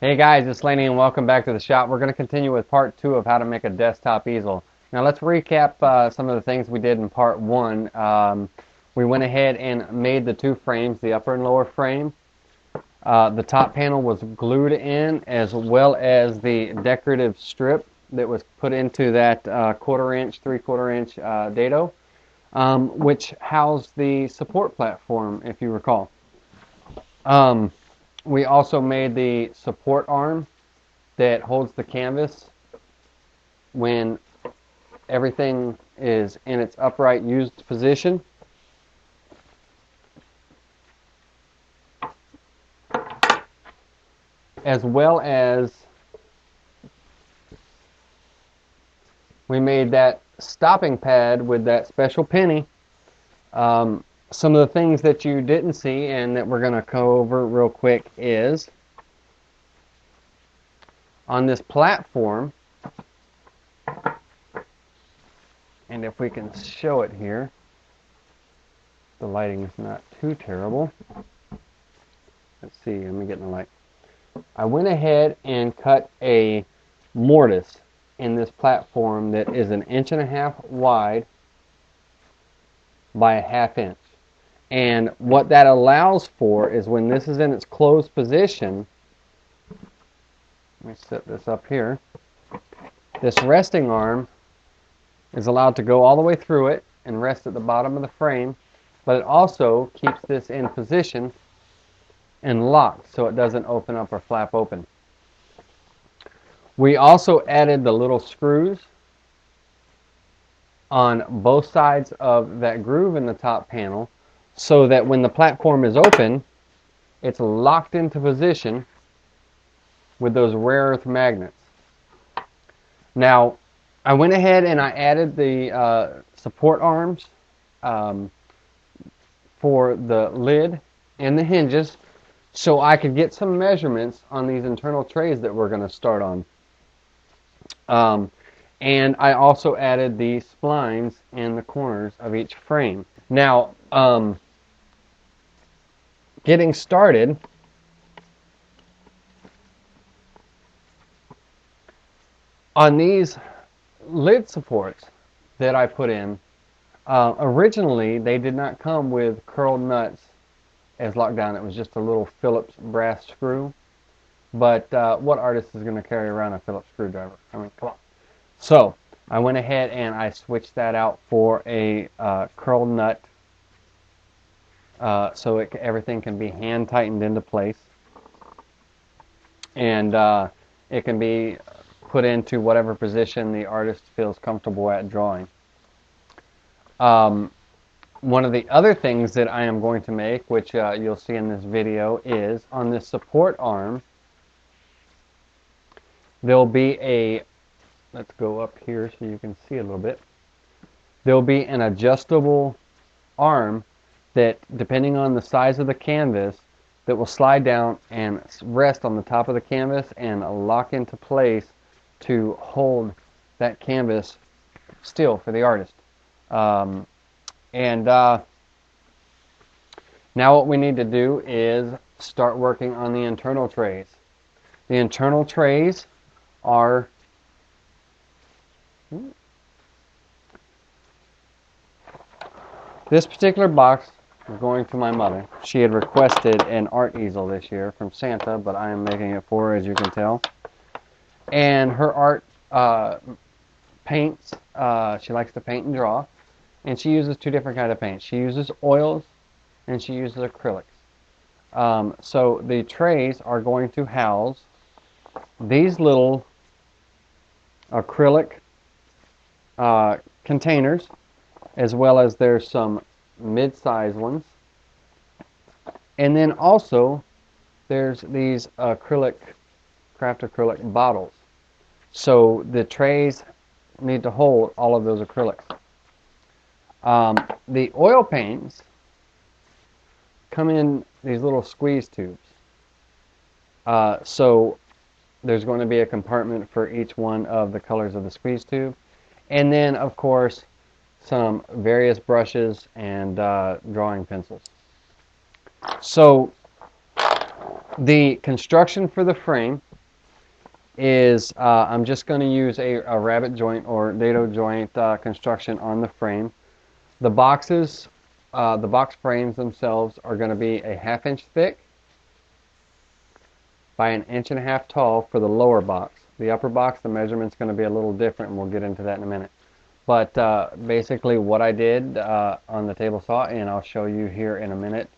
Hey guys, it's Laney and welcome back to the shop. We're going to continue with part 2 of how to make a desktop easel. Now let's recap some of the things we did in part 1. We went ahead and made the two frames, the upper and lower frame. The top panel was glued in, as well as the decorative strip that was put into that 1/4 inch, 3/4 inch dado, which housed the support platform, if you recall. We also made the support arm that holds the canvas when everything is in its upright used position. As well as we made that stopping pad with that special penny. Some of the things that you didn't see and that we're going to go over real quick is on this platform, and if we can show it here, the lighting is not too terrible. Let's see, let me get in the light. I went ahead and cut a mortise in this platform that is 1.5 inches wide by 1/2 inch. And what that allows for is when this is in its closed position, let me set this up here, this resting arm is allowed to go all the way through it and rest at the bottom of the frame, but it also keeps this in position and locked so it doesn't open up or flap open. We also added the little screws on both sides of that groove in the top panel, so that when the platform is open, it's locked into position with those rare earth magnets. Now, I went ahead and I added the support arms for the lid and the hinges so I could get some measurements on these internal trays that we're going to start on. And I also added the splines in the corners of each frame. Now, getting started, on these lid supports that I put in, originally they did not come with curled nuts as lockdown. It was just a little Phillips brass screw. But what artist is going to carry around a Phillips screwdriver? I mean, come on. So I went ahead and I switched that out for a curled nut, so everything can be hand tightened into place, and it can be put into whatever position the artist feels comfortable at drawing. One of the other things that I am going to make, which you'll see in this video, is on this support arm, there'll be a, let's go up here so you can see a little bit, there'll be an adjustable arm that, depending on the size of the canvas, that will slide down and rest on the top of the canvas and lock into place to hold that canvas still for the artist. Now what we need to do is start working on the internal trays. The internal trays are this particular box is going to my mother. She had requested an art easel this year from Santa, but I am making it for her, as you can tell. And her art paints, she likes to paint and draw, and she uses two different kinds of paints. She uses oils and she uses acrylics. So the trays are going to house these little acrylic containers, as well as there's some mid-sized ones, and then also there's these craft acrylic bottles. So the trays need to hold all of those acrylics. The oil paints come in these little squeeze tubes. So there's going to be a compartment for each one of the colors of the squeeze tube. And then, of course, some various brushes and drawing pencils. So the construction for the frame is I'm just going to use a rabbet joint or dado joint construction on the frame. The boxes, the box frames themselves are going to be a 1/2 inch thick by 1.5 inches tall for the lower box. The upper box, the measurement's going to be a little different, and we'll get into that in a minute. But basically what I did on the table saw, and I'll show you here in a minute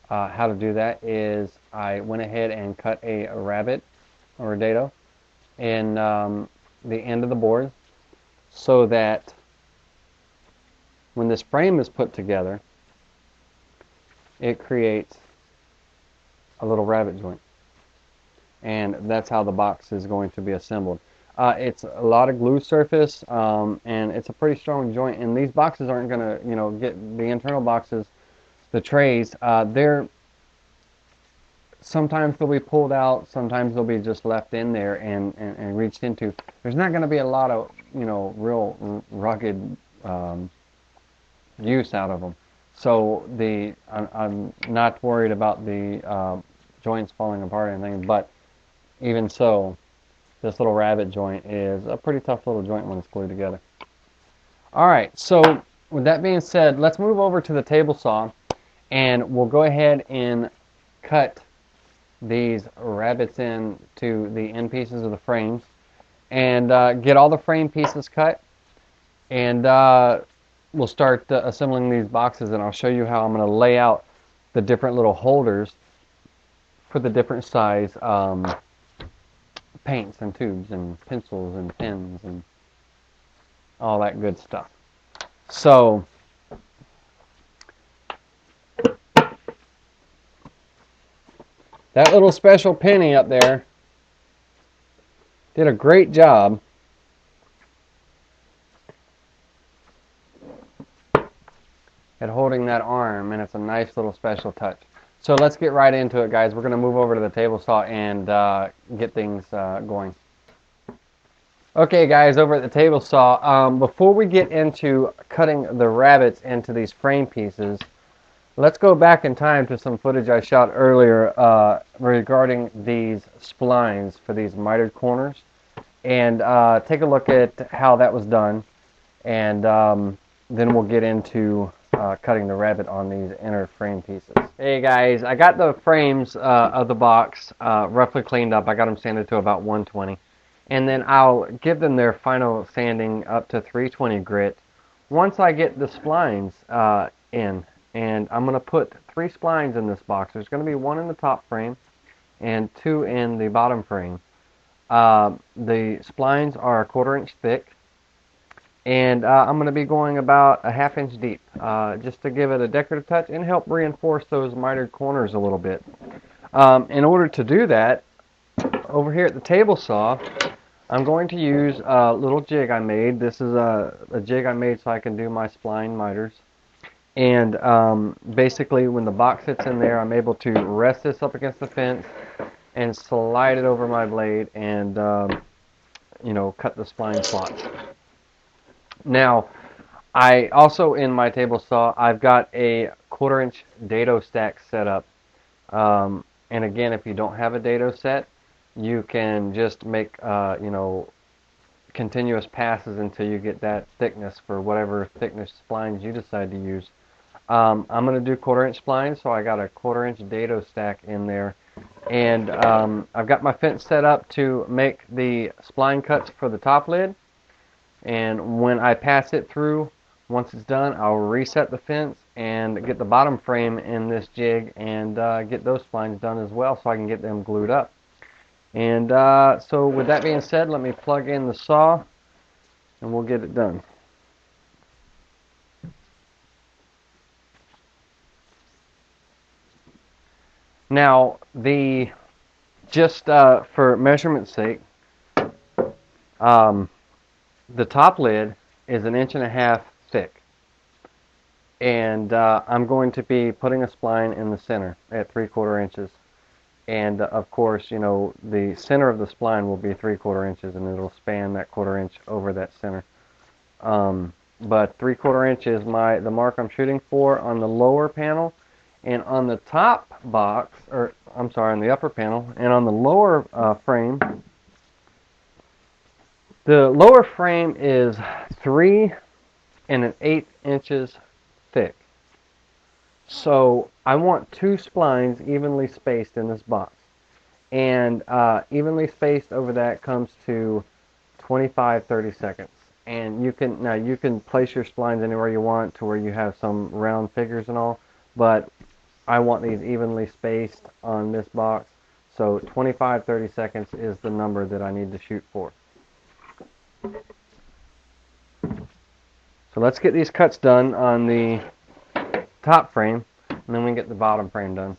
how to do that, is I went ahead and cut a rabbet or a dado in the end of the board so that when this frame is put together, it creates a little rabbet joint. And that's how the box is going to be assembled. It's a lot of glue surface, and it's a pretty strong joint. And these boxes aren't going to, get the internal boxes, the trays. They're sometimes they'll be pulled out, sometimes they'll be just left in there and reached into. There's not going to be a lot of, real rugged use out of them. So I'm not worried about the joints falling apart or anything, but even so, this little rabbet joint is a pretty tough little joint when it's glued together. Alright, so with that being said, let's move over to the table saw, and we'll go ahead and cut these rabbets into the end pieces of the frames, and get all the frame pieces cut, and we'll start assembling these boxes, and I'll show you how I'm going to lay out the different little holders for the different size paints and tubes and pencils and pens and all that good stuff. So that little special penny up there did a great job at holding that arm, and it's a nice little special touch. So let's get right into it, guys. We're going to move over to the table saw and get things going. Okay, guys, over at the table saw, before we get into cutting the rabbets into these frame pieces, let's go back in time to some footage I shot earlier regarding these splines for these mitered corners, and take a look at how that was done, and then we'll get into cutting the rabbet on these inner frame pieces. Hey guys, I got the frames of the box roughly cleaned up. I got them sanded to about 120, and then I'll give them their final sanding up to 320 grit once I get the splines in. And I'm going to put 3 splines in this box. There's going to be 1 in the top frame and 2 in the bottom frame. The splines are 1/4 inch thick, and I'm going to be going about a 1/2 inch deep, just to give it a decorative touch and help reinforce those mitered corners a little bit. In order to do that, over here at the table saw, I'm going to use a little jig I made. This is a jig I made so I can do my spline miters. And basically, when the box sits in there, I'm able to rest this up against the fence and slide it over my blade and, cut the spline slots. Now, I also, in my table saw, I've got a 1/4 inch dado stack set up. And again, if you don't have a dado set, you can just make, continuous passes until you get that thickness for whatever thickness splines you decide to use. I'm going to do 1/4 inch splines, so I got a 1/4 inch dado stack in there. And I've got my fence set up to make the spline cuts for the top lid. And when I pass it through, once it's done, I'll reset the fence and get the bottom frame in this jig and get those splines done as well so I can get them glued up. And so with that being said, let me plug in the saw and we'll get it done. Now, just for measurement's sake, the top lid is 1.5 inches thick, and I'm going to be putting a spline in the center at 3/4 inches, and of course, the center of the spline will be 3/4 inches, and it'll span that 1/4 inch over that center. But 3/4 inch is the mark I'm shooting for on the lower panel, and on the top box, or I'm sorry, on the upper panel, and on the lower frame, The lower frame is 3 1/8 inches thick. So I want 2 splines evenly spaced in this box. And evenly spaced over that comes to 25-30 seconds. And you can place your splines anywhere you want to where you have some round figures and all, but I want these evenly spaced on this box. So 25-30 seconds is the number that I need to shoot for. So let's get these cuts done on the top frame, and then we can get the bottom frame done.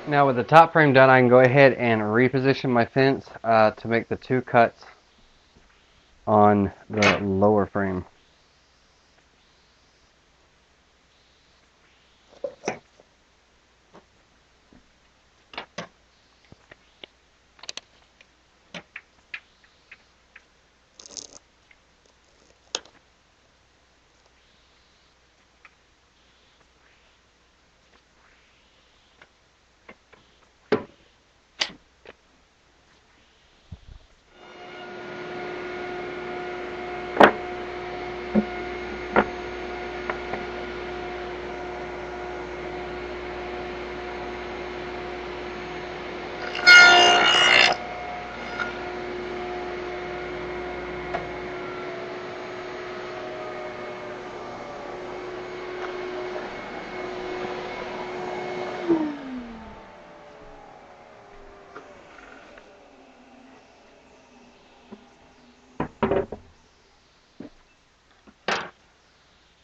Now with the top frame done, I can go ahead and reposition my fence to make the 2 cuts on the lower frame.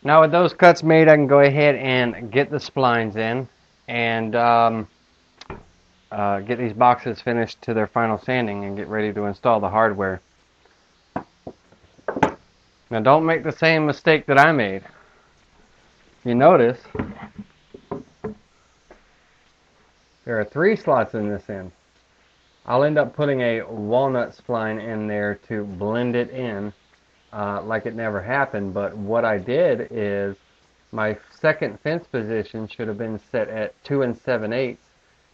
Now with those cuts made, I can go ahead and get the splines in and get these boxes finished to their final sanding and get ready to install the hardware. Now don't make the same mistake that I made. You notice there are 3 slots in this end. I'll end up putting a walnut spline in there to blend it in like it never happened, but what I did is my second fence position should have been set at 2 7/8,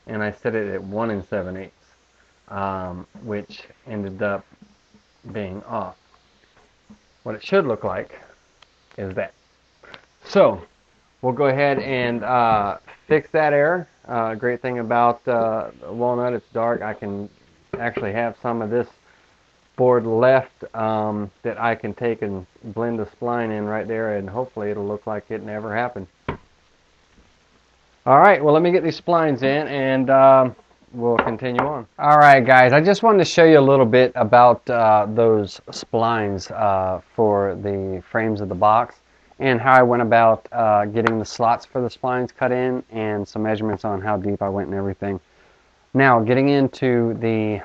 and I set it at 1 7/8, which ended up being off. What it should look like is that. So we'll go ahead and fix that error. Great thing about walnut, it's dark. I can actually have some of this board left that I can take and blend the spline in right there, and hopefully it'll look like it never happened. Alright, well let me get these splines in and we'll continue on. Alright guys, I just wanted to show you a little bit about those splines for the frames of the box and how I went about getting the slots for the splines cut in and some measurements on how deep I went and everything. Now getting into the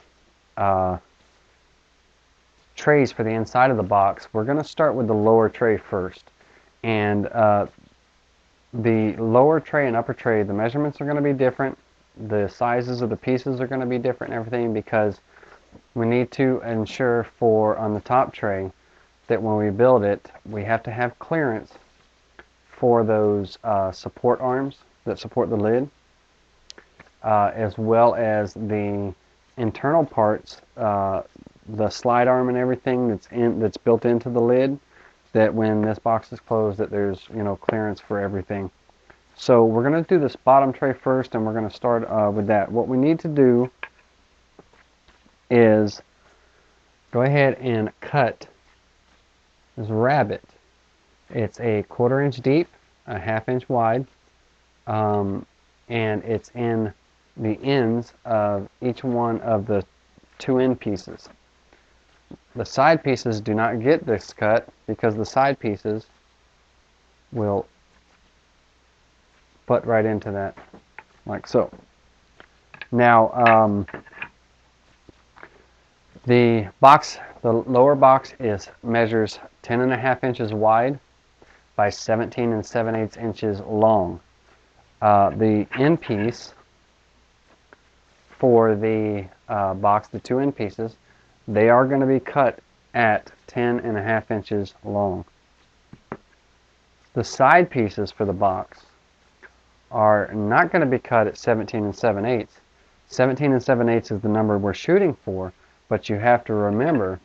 trays for the inside of the box, we're going to start with the lower tray first. And the lower tray and upper tray, the measurements are going to be different. The sizes of the pieces are going to be different and everything, because we need to ensure for on the top tray that when we build it, we have to have clearance for those support arms that support the lid, as well as the internal parts, the slide arm and everything that's built into the lid, that when this box is closed that there's clearance for everything. So we're going to do this bottom tray first, and we're going to start with that. What we need to do is go ahead and cut this rabbet. It's a 1/4 inch deep, a 1/2 inch wide, and it's in the ends of each one of the 2 end pieces. the side pieces do not get this cut because the side pieces will butt right into that, like so. Now, the lower box measures 10.5 inches wide by 17 7/8 inches long. The end piece for the box, the two end pieces, they are going to be cut at 10.5 inches long. The side pieces for the box are not going to be cut at 17 7/8. 17 7/8 is the number we're shooting for, but you have to remember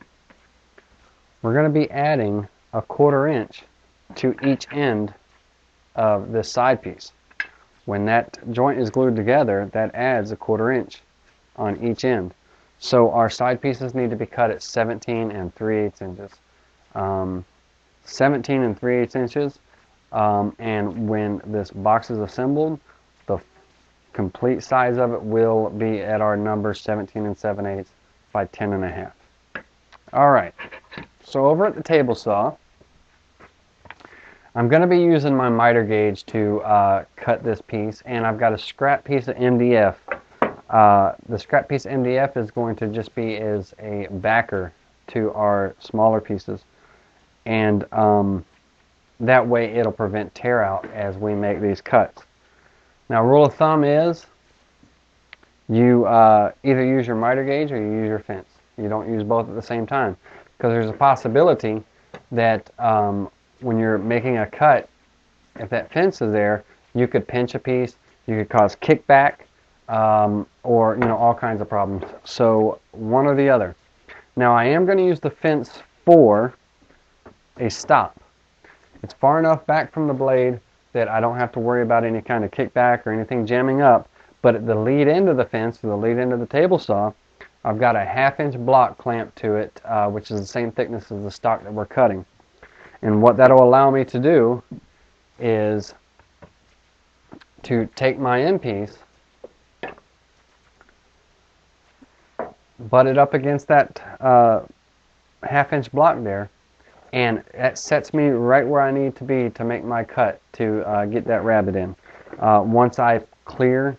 we're going to be adding a 1/4 inch to each end of this side piece. When that joint is glued together, that adds a 1/4 inch on each end. So our side pieces need to be cut at 17 3/8 inches. 17 3/8 inches, and when this box is assembled, the complete size of it will be at our number 17 7/8 by 10.5. Alright, so over at the table saw, I'm going to be using my miter gauge to cut this piece, and I've got a scrap piece of MDF. The scrap piece of MDF is going to just be as a backer to our smaller pieces, and that way it'll prevent tear out as we make these cuts. Now, rule of thumb is you either use your miter gauge or you use your fence. You don't use both at the same time, because there's a possibility that when you're making a cut, if that fence is there, you could pinch a piece, you could cause kickback, or all kinds of problems. So one or the other. Now, I am going to use the fence for a stop. It's far enough back from the blade that I don't have to worry about any kind of kickback or anything jamming up. But at the lead end of the fence, or the lead end of the table saw, I've got a 1/2 inch block clamped to it, which is the same thickness as the stock that we're cutting. And what that will allow me to do is to take my end piece, butt it up against that 1/2 inch block there, and that sets me right where I need to be to make my cut to get that rabbet in. Once I clear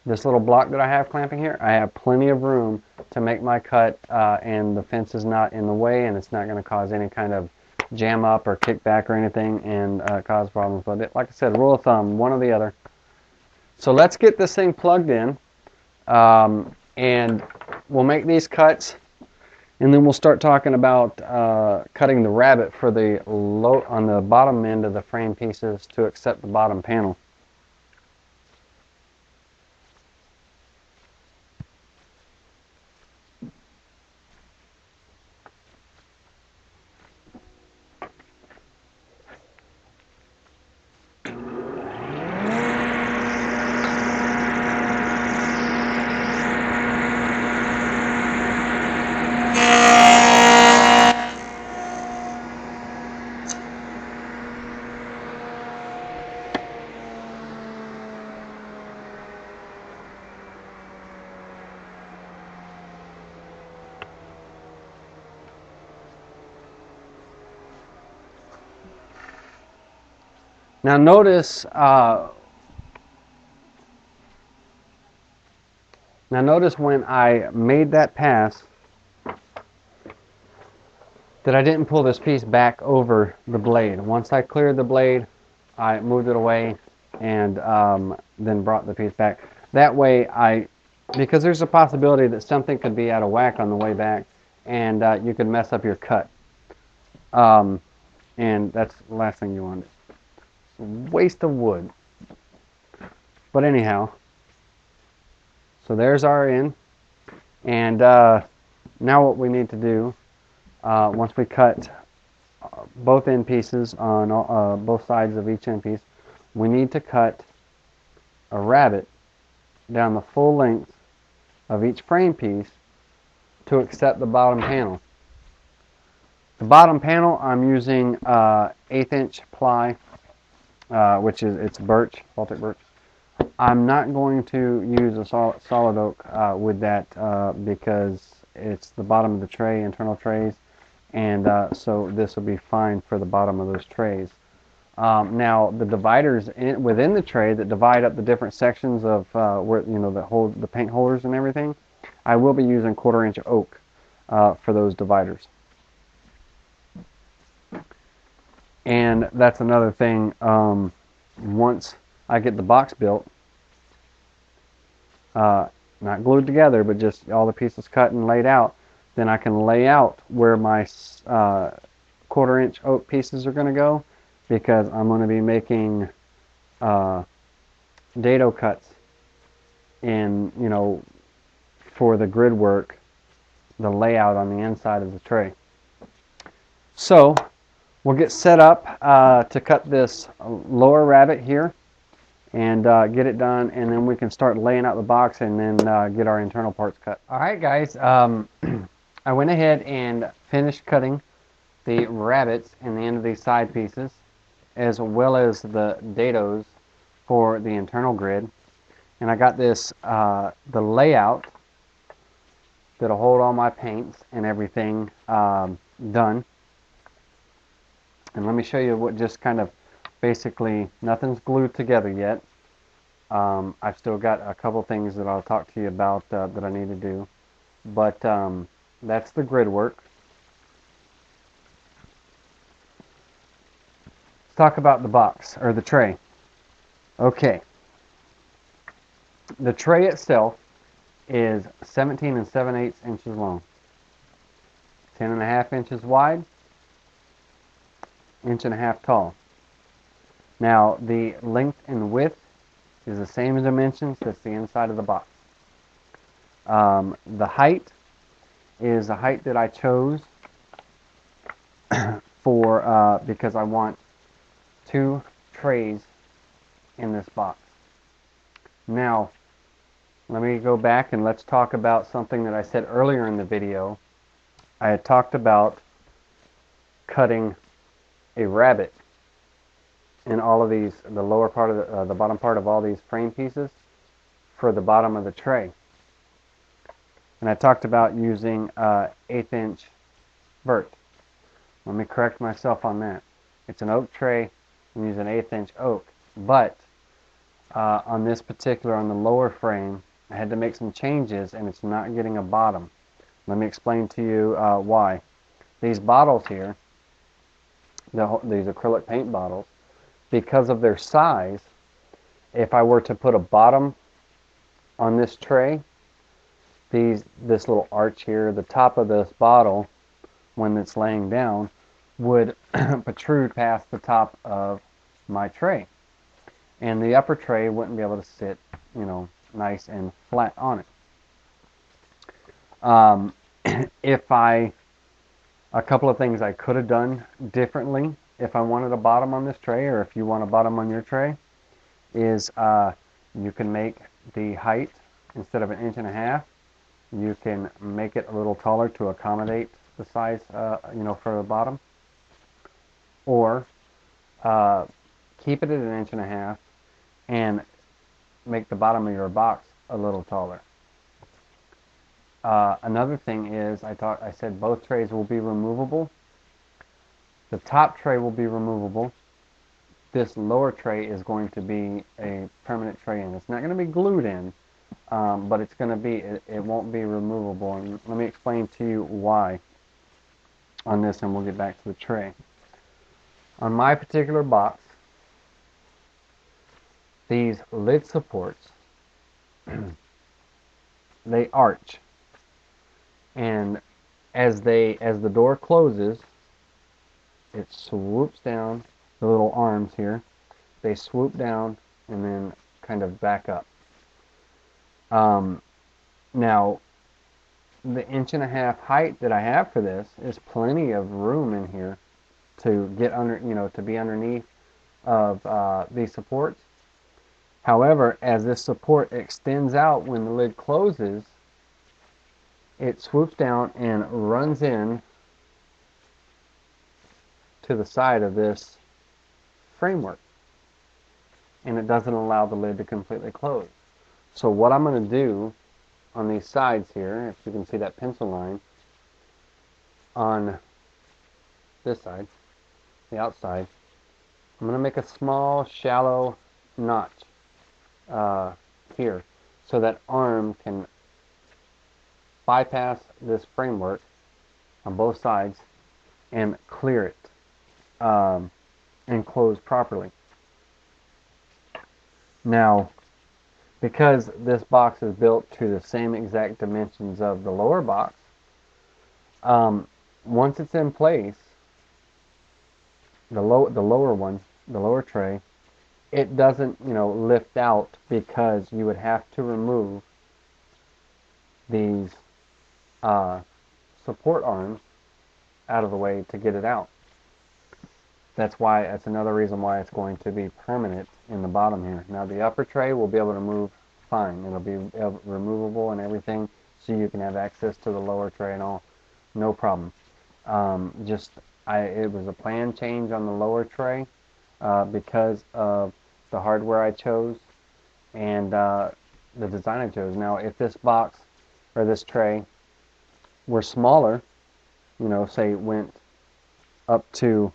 this little block that I have clamping here, I have plenty of room to make my cut, and the fence is not in the way, and it's not going to cause any kind of jam up or kickback or anything and cause problems. But like I said, rule of thumb, one or the other. So let's get this thing plugged in, and we'll make these cuts, and then we'll start talking about cutting the rabbet for the on the bottom end of the frame pieces to accept the bottom panel. Now notice when I made that pass that I didn't pull this piece back over the blade. Once I cleared the blade, I moved it away and then brought the piece back. That way, because there's a possibility that something could be out of whack on the way back, and you could mess up your cut. And that's the last thing you want. Waste of wood. But anyhow, so there's our end, and now what we need to do, once we cut both end pieces on both sides of each end piece, we need to cut a rabbet down the full length of each frame piece to accept the bottom panel. The bottom panel, I'm using 1/8 inch ply, which is it's birch, Baltic birch. I'm not going to use a solid oak with that because it's the bottom of the tray, internal trays, and so this will be fine for the bottom of those trays. Now the dividers within the tray that divide up the different sections of where that hold the paint holders and everything, I will be using 1/4 inch oak for those dividers. And that's another thing. Once I get the box built, not glued together, but just all the pieces cut and laid out, then I can lay out where my 1/4 inch oak pieces are going to go, because I'm going to be making dado cuts in, for the grid work, the layout on the inside of the tray. So we'll get set up to cut this lower rabbet here and get it done, and then we can start laying out the box and then get our internal parts cut. Alright guys, I went ahead and finished cutting the rabbets in the end of these side pieces, as well as the dados for the internal grid. And I got this, the layout that'll hold all my paints and everything done. And let me show you what just kind of basically, nothing's glued together yet. I've still got a couple things that I'll talk to you about that I need to do. But that's the grid work. Let's talk about the box, or the tray. Okay. The tray itself is 17 7/8 inches long, 10.5 inches wide, 1.5 inches tall. Now the length and width is the same dimensions as the inside of the box. The height is the height that I chose for because I want 2 trays in this box. Now let me go back and let's talk about something that I said earlier in the video. I had talked about cutting a rabbet in all of these, the lower part of the bottom part of all these frame pieces for the bottom of the tray. And I talked about using 1/8 inch vert. Let me correct myself on that. It's an oak tray. I'm using 1/8 inch oak, but on this particular, on the lower frame, I had to make some changes, and it's not getting a bottom. Let me explain to you why. These bottles here, these acrylic paint bottles, because of their size, if I were to put a bottom on this tray, this little arch here, the top of this bottle, when it's laying down, would protrude past the top of my tray. And the upper tray wouldn't be able to sit, nice and flat on it. A couple of things I could have done differently if I wanted a bottom on this tray, or if you want a bottom on your tray, is you can make the height, instead of 1.5 inches, you can make it a little taller to accommodate the size, for the bottom. Or keep it at 1.5 inches and make the bottom of your box a little taller. Another thing is, I said both trays will be removable. The top tray will be removable. This lower tray is going to be a permanent tray, and it's not going to be glued in, but it's going to be, it won't be removable. And let me explain to you why on this, and we'll get back to the tray. On my particular box, these lid supports, they arch, and as the door closes, it swoops down. The little arms here, they swoop down and then kind of back up. Now, the 1.5 inch height that I have for this is plenty of room in here to get under, to be underneath of these supports. However, as this support extends out when the lid closes, it swoops down and runs in to the side of this framework, and it doesn't allow the lid to completely close. So what I'm going to do on these sides here, if you can see that pencil line on this side, the outside, I'm going to make a small, shallow notch here so that arm can bypass this framework on both sides and clear it and close properly. Now, because this box is built to the same exact dimensions of the lower box, once it's in place, the lower tray, it doesn't, lift out, because you would have to remove these support arms out of the way to get it out. That's another reason why it's going to be permanent in the bottom here. Now the upper tray will be able to move fine. It'll be removable and everything, so you can have access to the lower tray and all, no problem. It was a plan change on the lower tray because of the hardware I chose and the design I chose. Now, if this box or this tray were smaller, say went up to,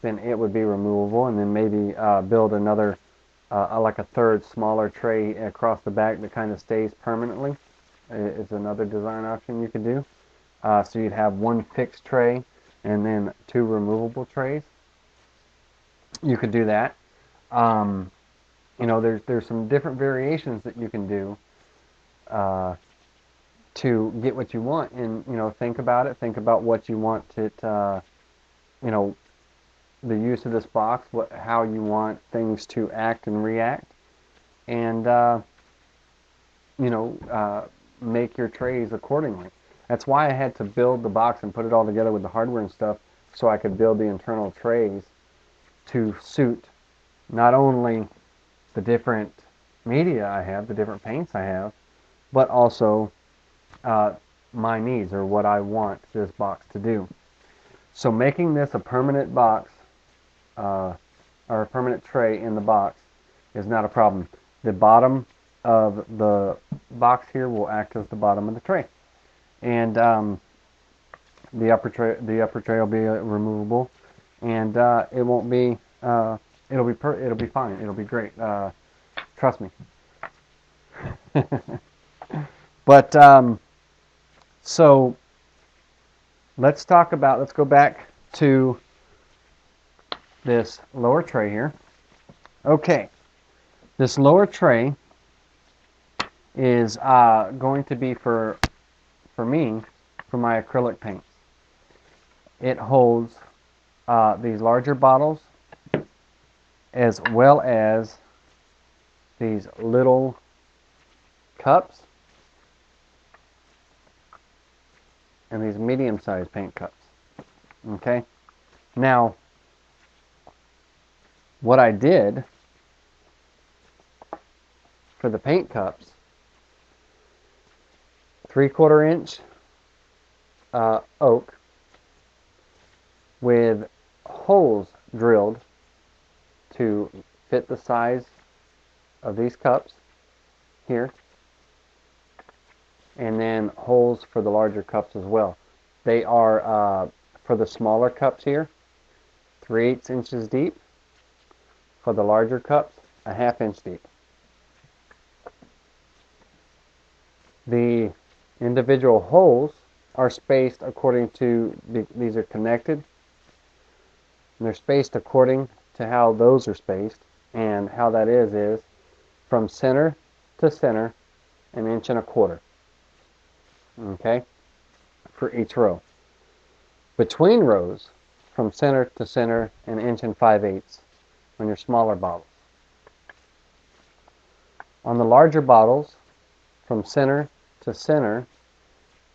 then it would be removable, and then maybe build another, like a third smaller tray across the back that kind of stays permanently. It's another design option you could do. So you'd have one fixed tray and then two removable trays. You could do that. There's some different variations that you can do to get what you want, and think about it. Think about what you want it. The use of this box, how you want things to act and react, and make your trays accordingly. That's why I had to build the box and put it all together with the hardware and stuff, so I could build the internal trays to suit not only the different media I have, the different paints I have, but also my needs, or what I want this box to do. So making this a permanent box, or a permanent tray in the box, is not a problem. The bottom of the box here will act as the bottom of the tray, and the upper tray will be removable, and it won't be. It'll be fine. It'll be great. Trust me. But so let's go back to this lower tray here. Okay, this lower tray is going to be for me, for my acrylic paints. It holds these larger bottles, as well as these little cups and these medium-sized paint cups. Okay, now what I did for the paint cups, 3/4 inch oak with holes drilled to fit the size of these cups here, and then holes for the larger cups as well. They are, for the smaller cups here, 3/8 inches deep. For the larger cups, 1/2 inch deep. The individual holes are spaced according to, these are connected, and they're spaced according to how those are spaced, and how that is from center to center, 1.25 inches. Okay, for each row. Between rows, from center to center, 1.5 inches on your smaller bottles. On the larger bottles, from center to center,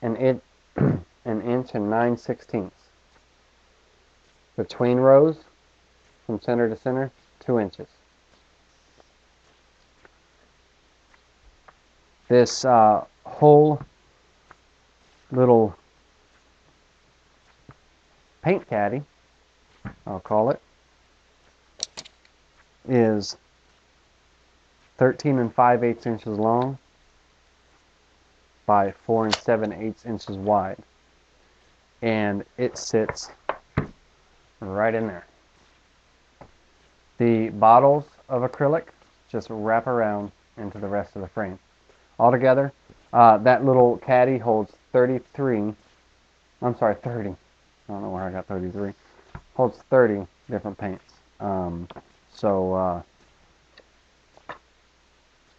1.9 inches. Between rows, from center to center, 2 inches. This whole little paint caddy, I'll call it, is 13 5/8 inches long by 4 7/8 inches wide. And it sits right in there. The bottles of acrylic just wrap around into the rest of the frame. Altogether, that little caddy holds 30. I don't know where I got 33. Holds 30 different paints.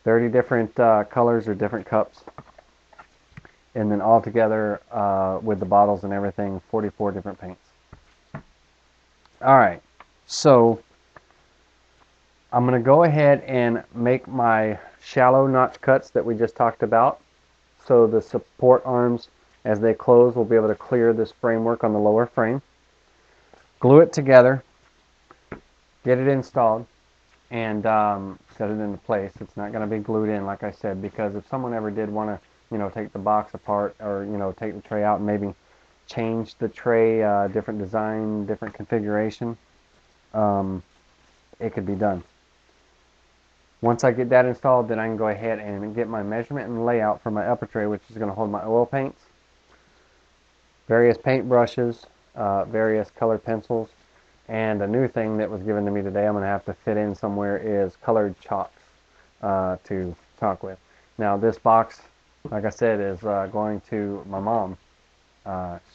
30 different colors or different cups. And then altogether, with the bottles and everything, 44 different paints. Alright, so I'm going to go ahead and make my shallow notch cuts that we just talked about. So the support arms, as they close, will be able to clear this framework on the lower frame. Glue it together, get it installed, and set it into place. It's not going to be glued in, like I said, because if someone ever did want to, take the box apart, or take the tray out and maybe change the tray, different design, different configuration, it could be done. Once I get that installed, then I can go ahead and get my measurement and layout for my upper tray, which is going to hold my oil paints, various paint brushes, various colored pencils, and a new thing that was given to me today I'm going to have to fit in somewhere is colored chalks to chalk with. Now this box, like I said, is going to my mom.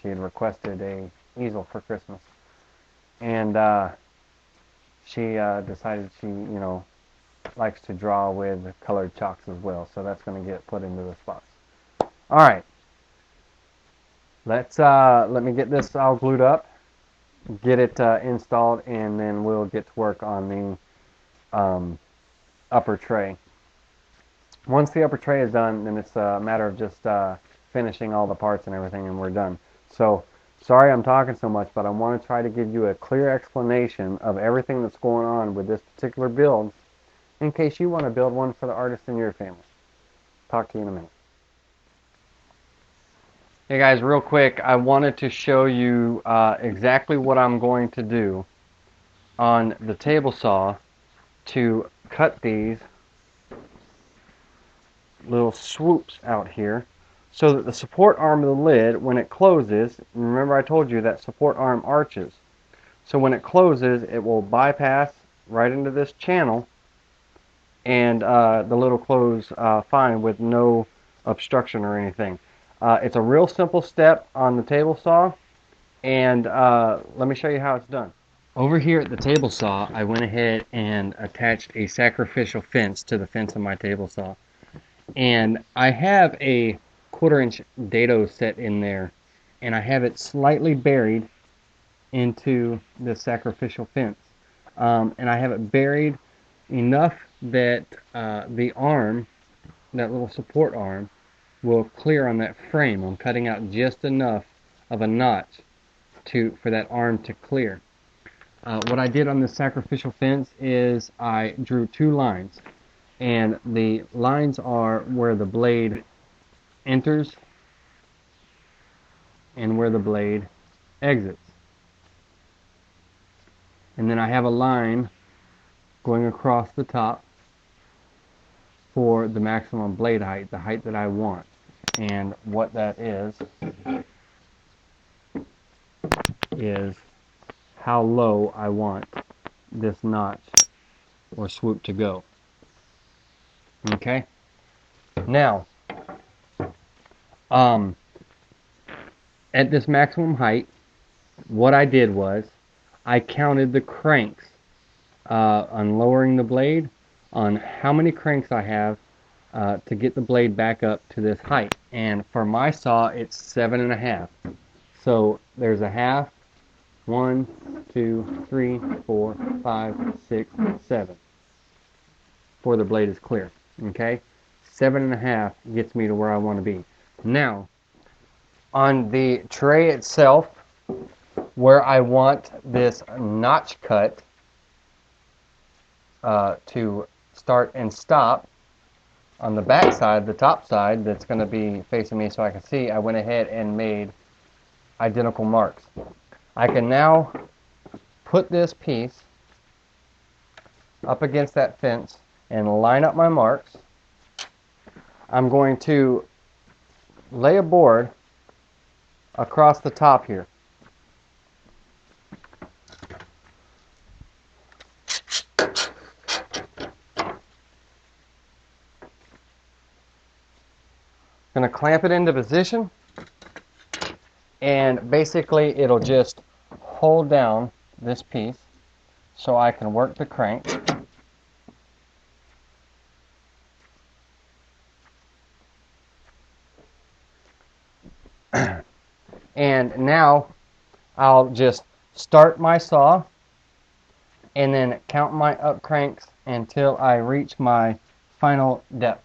She had requested a easel for Christmas, and she decided she, likes to draw with colored chalks as well, so that's going to get put into this box. All right, let me get this all glued up, get it installed, and then we'll get to work on the upper tray. Once the upper tray is done, then it's a matter of just finishing all the parts and everything, and we're done. So, sorry I'm talking so much, but I want to try to give you a clear explanation of everything that's going on with this particular build, in case you want to build one for the artist in your family. Talk to you in a minute. Hey guys, real quick, I wanted to show you exactly what I'm going to do on the table saw to cut these little swoops out here, so that the support arm of the lid, when it closes, remember I told you that support arm arches, so when it closes it will bypass right into this channel, and the lid will close fine with no obstruction or anything. It's a real simple step on the table saw, and let me show you how it's done. Over here at the table saw, I went ahead and attached a sacrificial fence to the fence of my table saw. And I have a 1/4 inch dado set in there, and I have it slightly buried into the sacrificial fence. And I have it buried enough that the arm, that little support arm, will clear on that frame. I'm cutting out just enough of a notch for that arm to clear. What I did on this sacrificial fence is I drew 2 lines. And the lines are where the blade enters and where the blade exits. And then I have a line going across the top for the maximum blade height, the height that I want. And what that is how low I want this notch or swoop to go. Okay? Now, at this maximum height, what I did was I counted the cranks on lowering the blade, on how many cranks I have to get the blade back up to this height. And for my saw, it's 7.5. So there's a half, 1, 2, 3, 4, 5, 6, 7, before the blade is clear. Okay, 7.5 gets me to where I want to be. Now, on the tray itself, where I want this notch cut to start and stop, on the back side, the top side that's going to be facing me so I can see, I went ahead and made identical marks. I can now put this piece up against that fence and line up my marks. I'm going to lay a board across the top here. I'm going to clamp it into position, and basically it'll just hold down this piece so I can work the crank. And now I'll just start my saw and then count my up cranks until I reach my final depth.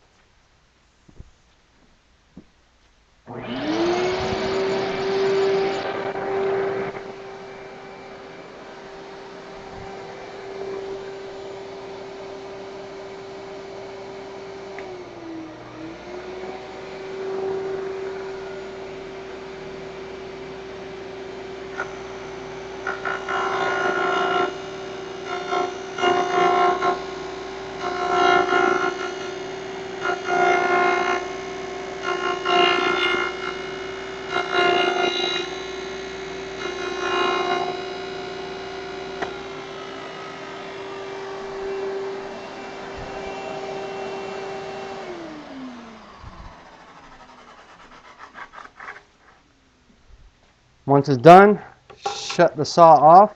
Once it's done, shut the saw off.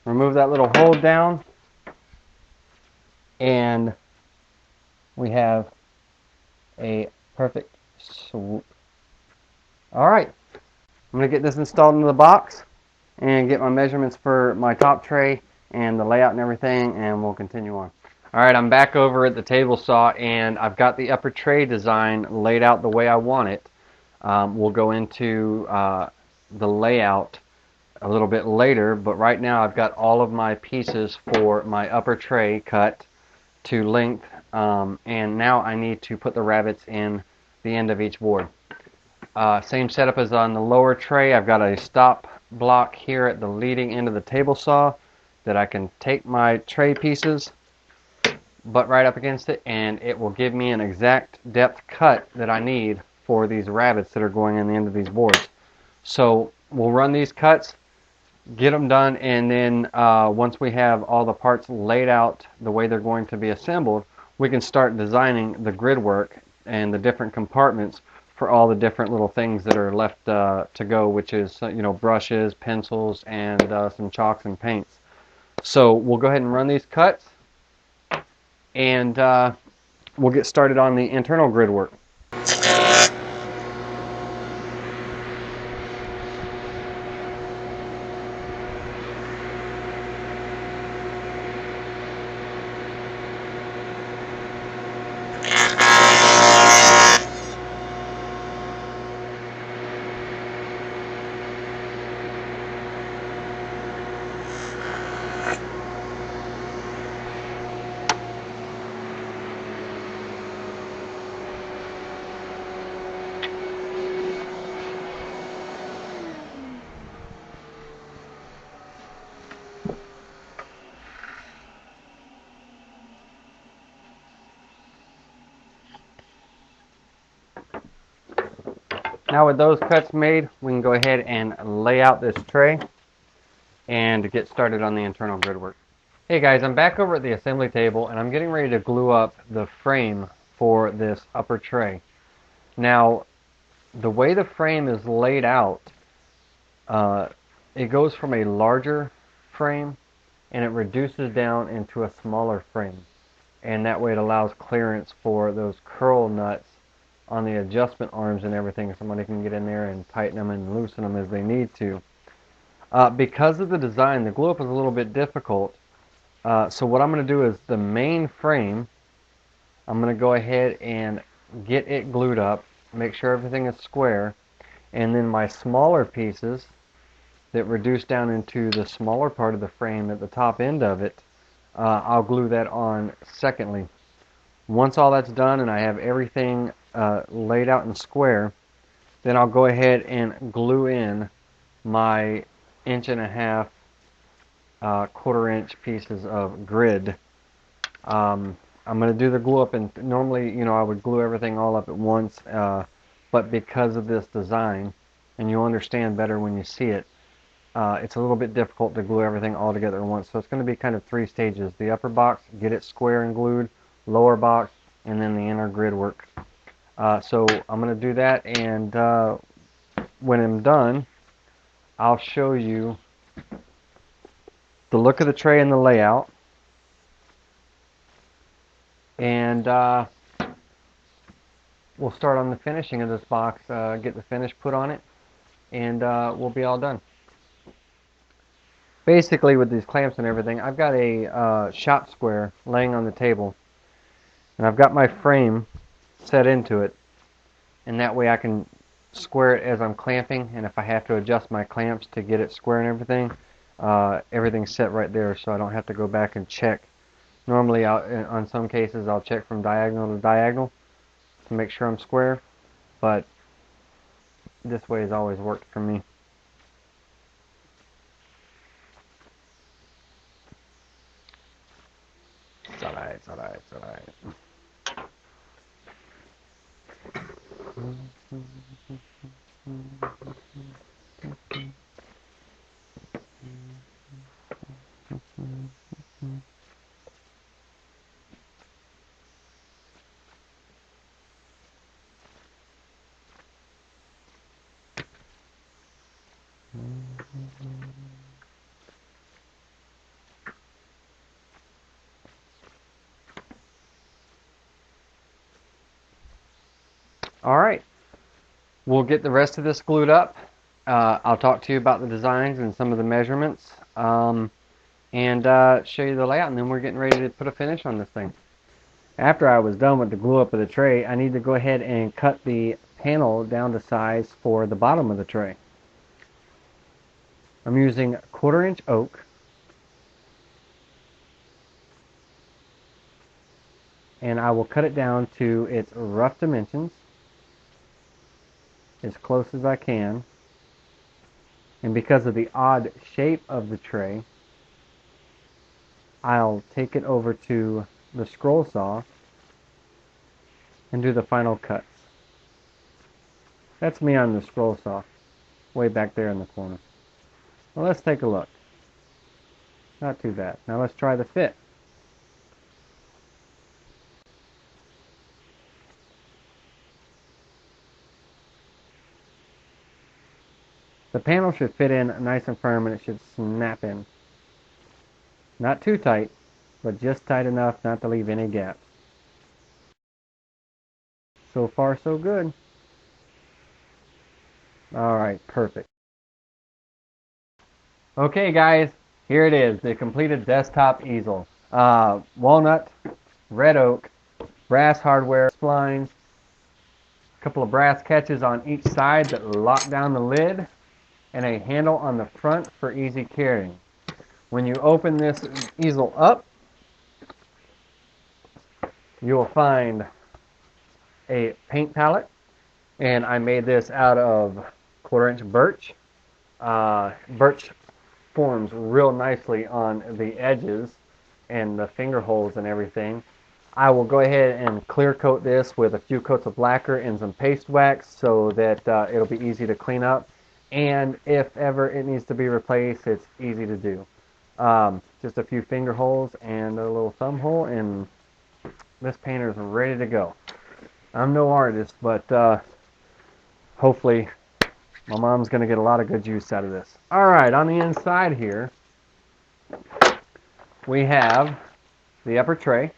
Remove that little hold down, and we have a perfect swoop. Alright, I'm going to get this installed into the box and get my measurements for my top tray and the layout and everything, and we'll continue on. Alright, I'm back over at the table saw, and I've got the upper tray design laid out the way I want it. We'll go into the layout a little bit later, but right now I've got all of my pieces for my upper tray cut to length, and now I need to put the rabbets in the end of each board. Same setup as on the lower tray. I've got a stop block here at the leading end of the table saw that I can take my tray pieces, butt right up against it, and it will give me an exact depth cut that I need for these rabbets that are going in the end of these boards. So we'll run these cuts, get them done, and then once we have all the parts laid out the way they're going to be assembled, we can start designing the grid work and the different compartments for all the different little things that are left to go, which is brushes, pencils, and some chalks and paints. So we'll go ahead and run these cuts, and we'll get started on the internal grid work. Now with those cuts made, we can go ahead and lay out this tray and get started on the internal grid work. Hey guys, I'm back over at the assembly table, and I'm getting ready to glue up the frame for this upper tray. Now, the way the frame is laid out, it goes from a larger frame and it reduces down into a smaller frame. And that way it allows clearance for those curl nuts on the adjustment arms and everything. Somebody can get in there and tighten them and loosen them as they need to. Because of the design, the glue up is a little bit difficult. So what I'm going to do is the main frame, I'm going to go ahead and get it glued up, make sure everything is square, and then my smaller pieces that reduce down into the smaller part of the frame at the top end of it, I'll glue that on secondly. Once all that's done and I have everything laid out and square, Then I'll go ahead and glue in my 1.5 inch 1/4 inch pieces of grid. I'm going to do the glue up, and normally, I would glue everything all up at once, but because of this design, and you'll understand better when you see it, it's a little bit difficult to glue everything all together at once. So it's going to be kind of 3 stages. The upper box, get it square and glued, lower box, and then the inner grid work. So I'm going to do that, and when I'm done, I'll show you the look of the tray and the layout. And we'll start on the finishing of this box, get the finish put on it, and we'll be all done. Basically, with these clamps and everything, I've got a shop square laying on the table, and I've got my frame set into it, and that way I can square it as I'm clamping, and if I have to adjust my clamps to get it square and everything, everything's set right there, so I don't have to go back and check. Normally, on some cases, I'll check from diagonal to diagonal to make sure I'm square, but this way has always worked for me. It's alright, it's alright, it's alright. Alright, we'll get the rest of this glued up. I'll talk to you about the designs and some of the measurements, and show you the layout, and then we're getting ready to put a finish on this thing. After I was done with the glue up of the tray, I need to go ahead and cut the panel down to size for the bottom of the tray. I'm using 1/4 inch oak, and I will cut it down to its rough dimensions as close as I can. And because of the odd shape of the tray, I'll take it over to the scroll saw and do the final cuts. That's me on the scroll saw, way back there in the corner. Well, let's take a look. Not too bad. Now let's try the fit. The panel should fit in nice and firm, and it should snap in. Not too tight, but just tight enough not to leave any gaps. So far, so good. Alright, perfect. Okay guys, here it is, the completed desktop easel. Walnut, red oak, brass hardware, splines, a couple of brass catches on each side that lock down the lid, and a handle on the front for easy carrying. When you open this easel up, you will find a paint palette, and I made this out of 1/4 inch birch. Birch forms real nicely on the edges and the finger holes and everything. I will go ahead and clear coat this with a few coats of lacquer and some paste wax so that it'll be easy to clean up, and if ever it needs to be replaced, it's easy to do. Just a few finger holes and a little thumb hole, and this painter is ready to go. I'm no artist, but hopefully my mom's going to get a lot of good use out of this. Alright, on the inside here, we have the upper tray,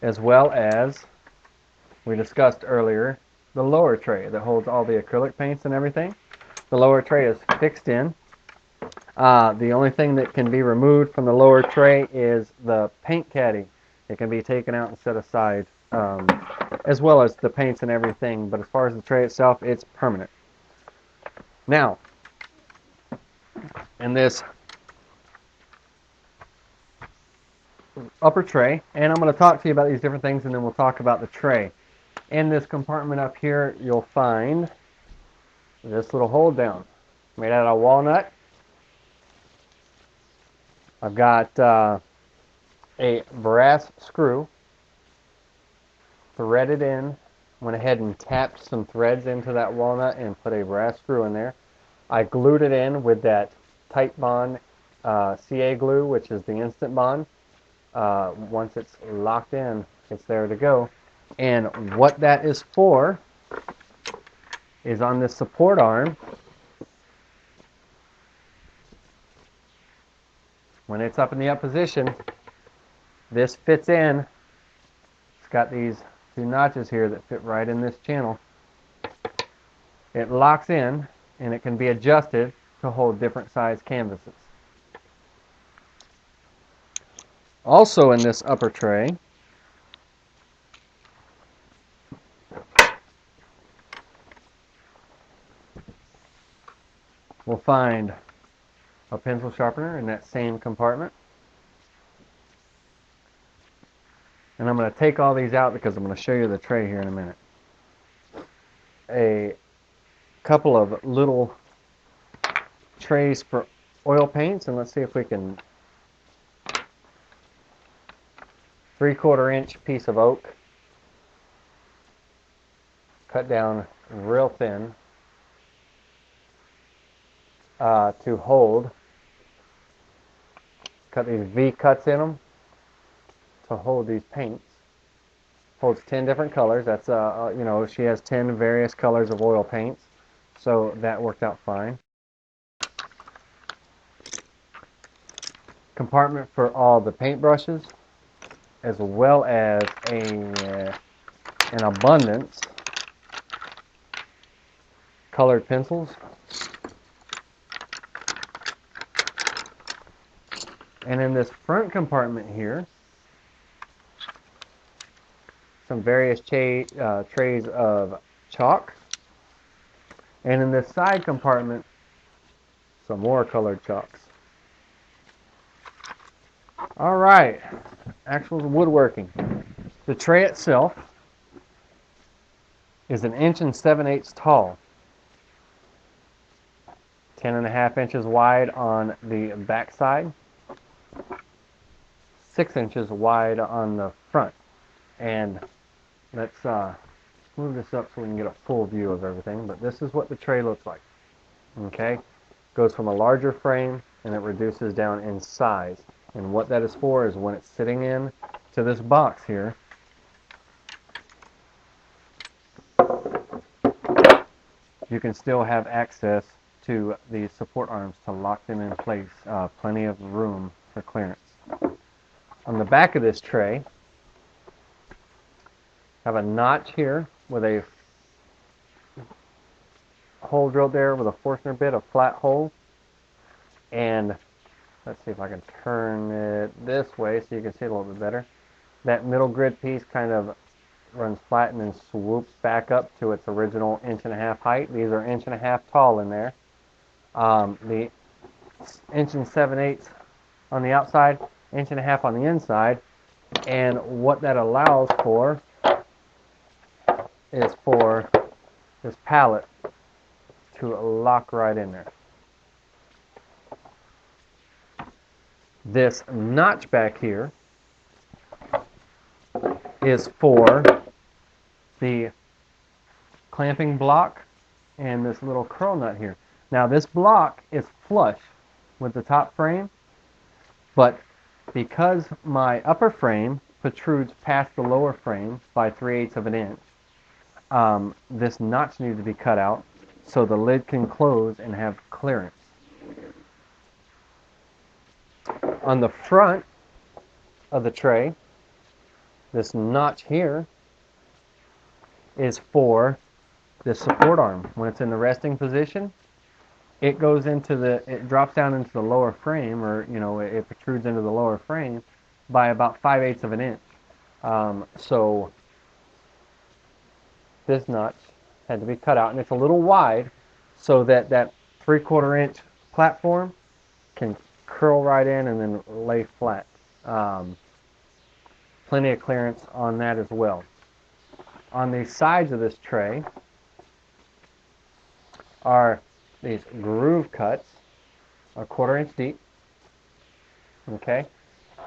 as well as, we discussed earlier, the lower tray that holds all the acrylic paints and everything. The lower tray is fixed in. The only thing that can be removed from the lower tray is the paint caddy. It can be taken out and set aside, as well as the paints and everything, but as far as the tray itself, it's permanent. Now, in this upper tray, and I'm going to talk to you about these different things, and then we'll talk about the tray. In this compartment up here, you'll find this little hold down made out of walnut. I've got a brass screw threaded in. Went ahead and tapped some threads into that walnut and put a brass screw in there. I glued it in with that Tight Bond CA glue, which is the instant bond. Once it's locked in, it's there to go. And what that is for is on this support arm. When it's up in the up position, this fits in. It's got these two notches here that fit right in this channel. It locks in, and it can be adjusted to hold different size canvases. Also in this upper tray, we'll find a pencil sharpener in that same compartment. And I'm going to take all these out because I'm going to show you the tray here in a minute. A couple of little trays for oil paints, and let's see if we can 3/4 inch piece of oak, cut down real thin to hold. Cut these V cuts in them to hold these paints. Holds 10 different colors. That's you know, she has 10 various colors of oil paints, so that worked out fine. Compartment for all the paint brushes, as well as an abundance colored pencils. And in this front compartment here, some various trays of chalk. And in this side compartment, some more colored chalks. All right, actual woodworking. The tray itself is 1 7/8 inches tall, 10.5 inches wide on the back side, 6 inches wide on the front. And let's move this up so we can get a full view of everything. But this is what the tray looks like. Okay, goes from a larger frame and it reduces down in size. And what that is for is when it's sitting in to this box here, you can still have access to the support arms to lock them in place. Plenty of room for clearance. On the back of this tray, have a notch here with a hole drilled there with a Forstner bit, a flat hole. And let's see if I can turn it this way so you can see it a little bit better. That middle grid piece kind of runs flat and then swoops back up to its original 1.5 inch height. These are 1.5 inches tall in there. The 1 7/8 inches on the outside, 1.5 inches on the inside. And what that allows for is for this pallet to lock right in there. This notch back here is for the clamping block and this little curl nut here. Now this block is flush with the top frame, but because my upper frame protrudes past the lower frame by 3/8 of an inch, this notch needs to be cut out so the lid can close and have clearance. On the front of the tray, this notch here is for the support arm. When it's in the resting position, it goes into it drops down into the lower frame, or it protrudes into the lower frame by about 5/8 of an inch. So this notch had to be cut out, and it's a little wide so that 3/4 inch platform can curl right in and then lay flat. Plenty of clearance on that as well. On the sides of this tray are these groove cuts, a 1/4 inch deep. Okay,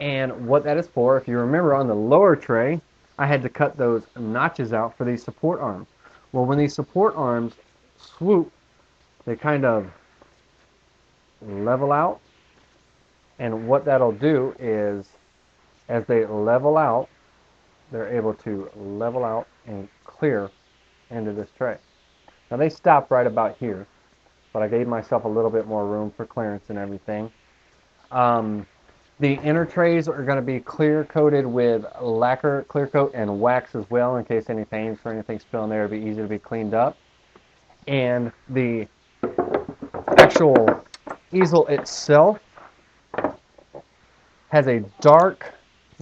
and what that is for, if you remember on the lower tray, I had to cut those notches out for these support arms. Well, when these support arms swoop, they kind of level out, and what that'll do is, as they level out, they're able to level out and clear into this tray. Now they stop right about here, but I gave myself a little bit more room for clearance and everything. The inner trays are going to be clear coated with lacquer, clear coat, and wax as well, in case any paints or anything spill in there. It'll be easy to be cleaned up. And the actual easel itself has a dark,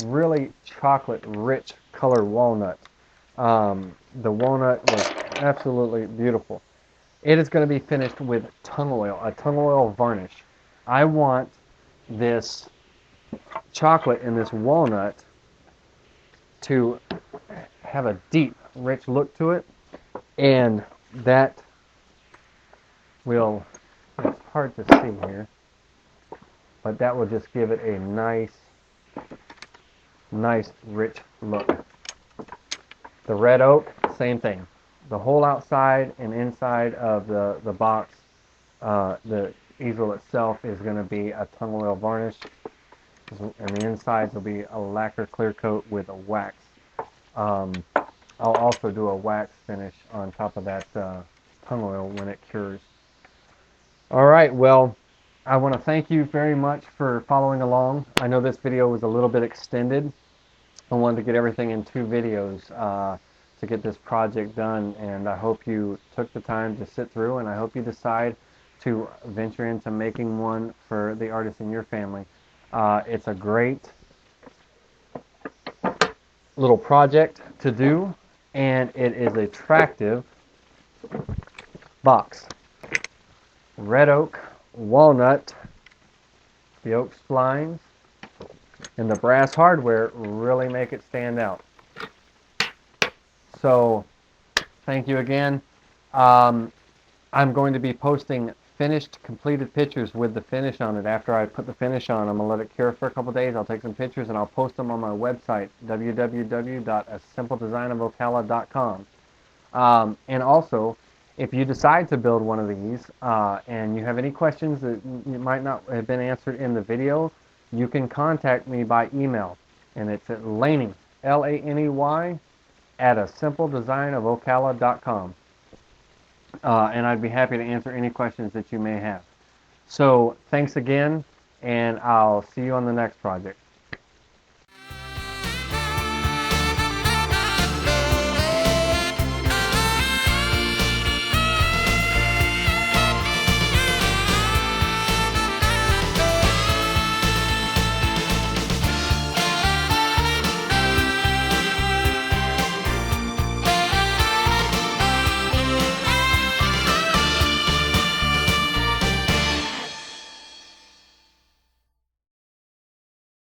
really chocolate-rich colored walnut. The walnut was absolutely beautiful. It is going to be finished with tung oil, a tung oil varnish. I want this chocolate and this walnut to have a deep, rich look to it, and that will, it's hard to see here, but that will just give it a nice, rich look. The red oak, same thing. The whole outside and inside of the box, the easel itself is going to be a tung oil varnish, and the insides will be a lacquer clear coat with a wax. I'll also do a wax finish on top of that tung oil when it cures. All right, well, I want to thank you very much for following along. I know this video was a little bit extended. I wanted to get everything in 2 videos to get this project done, and I hope you took the time to sit through, and I hope you decide to venture into making one for the artists in your family. It's a great little project to do, and it is an attractive box. Red oak, walnut, the oak splines, and the brass hardware really make it stand out. So, thank you again. I'm going to be posting finished, completed pictures with the finish on it. After I put the finish on, I'm going to let it cure for a couple days. I'll take some pictures and I'll post them on my website, www.asimpledesignofocala.com. And also, if you decide to build one of these and you have any questions that you might not have been answered in the video, you can contact me by email. And it's at Laney, Laney, at asimpledesignofocala.com. And I'd be happy to answer any questions that you may have. So thanks again, and I'll see you on the next project.